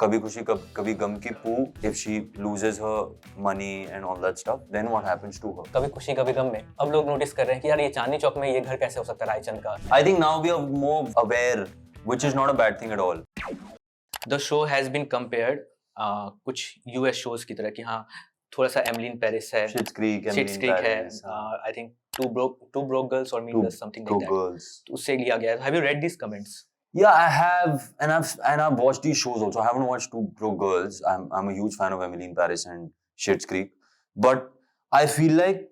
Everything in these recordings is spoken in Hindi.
कभी खुशी कभी गम की पू, if she loses her money and all that stuff, then what happens to her? कभी खुशी कभी गम में अब लोग नोटिस कर रहे हैं कि यार ये चांदनी चौक में ये घर कैसे हो सकता है रायचंद का. I think now we are more aware, which is not a bad thing at all. The show has been compared कुछ US shows की तरह कि हाँ थोड़ा सा एमिलीन पेरिस है, Schitt's Creek, Schitt's Emily in Creek है, Paris, I think two broke girls or mean girls, something like Two that. girls. तो उससे लिया गया है. Have you read these comments? Yeah, I have, and I've watched these shows also. I haven't watched Two Broke Girls. I'm a huge fan of Emily in Paris and Schitt's Creek, but I feel like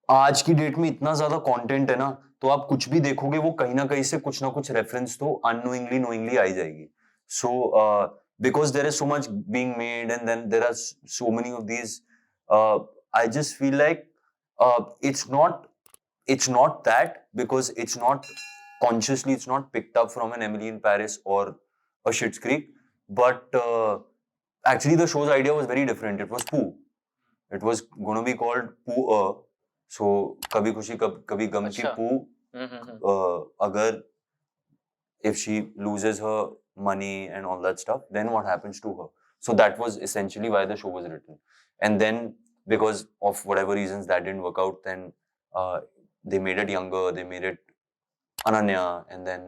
आज की डेट में इतना ज्यादा कंटेंट है ना, तो आप कुछ भी देखोगे वो कहीं ना कहीं से कुछ ना कुछ रेफरेंस तो अननोइंगली नोइंगली आई जाएगी. सो because there is so much being made and then there are so many of these, I just feel like it's not that, because it's not consciously, it's not picked up from an Emily in Paris or a Schitt's Creek, but actually the show's idea was very different. It was Pooh. It was going to be called Pooh. So कभी खुशी कभी गम की Pooh, अगर if she loses her money and all that stuff, then what happens to her? So that was essentially why the show was written. And then because of whatever reasons that didn't work out, then they made it younger, they made it Ananya, and then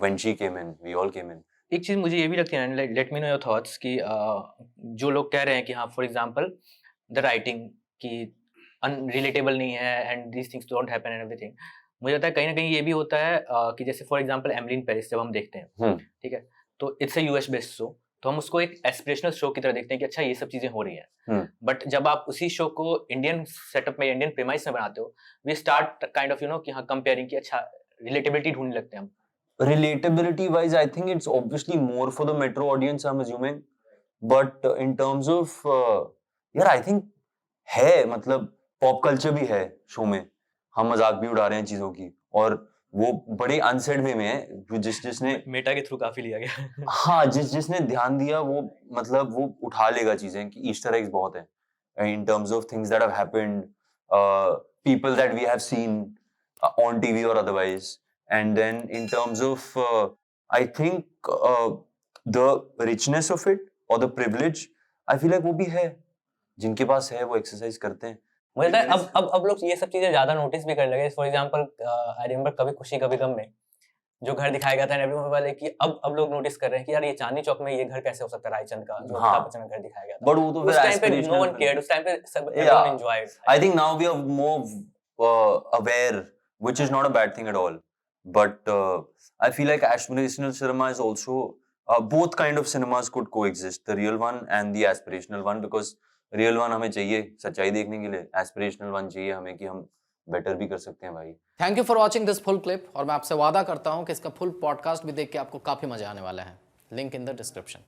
when she came in, we all came in. एक चीज मुझे ये भी लगती है, let me know your thoughts कि जो लोग कह रहे हैं कि हाँ फॉर एग्जांपल द राइटिंग की अनरिलेटेबल नहीं है and these things don't happen and everything, मुझे लगता है कहीं ना कहीं ये भी होता है कि जैसे for example Emily in Paris जब हम देखते हैं, ठीक है, तो it's a US based show, तो हम उसको एक एस्पिरेशनल शो की तरह देखते हैं कि अच्छा ये सब चीजें हो रही हैं, बट जब आप उसी शो को इंडियन सेटअप में, इंडियन प्रीमाइस में बनाते हो, वी स्टार्ट काइंड ऑफ कि हाँ कंपेयरिंग कि अच्छा रिलेटेबिलिटी ढूंढने लगते हैं हम. Relatability wise, I think it's obviously more for the metro audience, I'm assuming, but in terms of यार I think है, मतलब पॉप कल्चर भी है शो में, हम मजाक भी उड़ा रहे हैं चीजों की, और वो बड़े अनसेड वे में है, जिसने मेटा के थ्रू काफी लिया गया. हाँ, जिसने ध्यान दिया वो मतलब वो उठा लेगा चीजें कि ईस्टर एग्स बहुत है in terms of things that have happened, people that we have seen on TV or otherwise, and then in terms of I think the richness of it or the privilege, I feel like वो भी है, जिनके पास है वो एक्सरसाइज करते हैं. मुझे लगता है अब लोग ये सब चीजें ज्यादा नोटिस भी करने लगे. फॉर एग्जांपल आई रिमेंबर कभी खुशी कभी गम में जो घर दिखाया गया था एवरीवन वाले कि अब लोग नोटिस कर रहे हैं कि यार ये चांदनी चौक में ये घर कैसे हो सकता है रायचंद का, जो अमिताभ बच्चन का घर दिखाया गया था. बट वो तो उस टाइम पे नो वन केयर्ड, उस टाइम पे सब everyone enjoyed. I think now we are more aware, which is not a bad thing at all, but I feel like aspirational cinema is also both kind of cinemas could coexist, the real one and the aspirational one, because real one हमें चाहिए सच्चाई देखने के लिए, aspirational one चाहिए हमें कि हम बेटर भी कर सकते हैं भाई. Thank you for watching this full clip, और मैं आपसे वादा करता हूं कि इसका फुल पॉडकास्ट भी देख के आपको काफी मजा आने वाला है. Link in the description.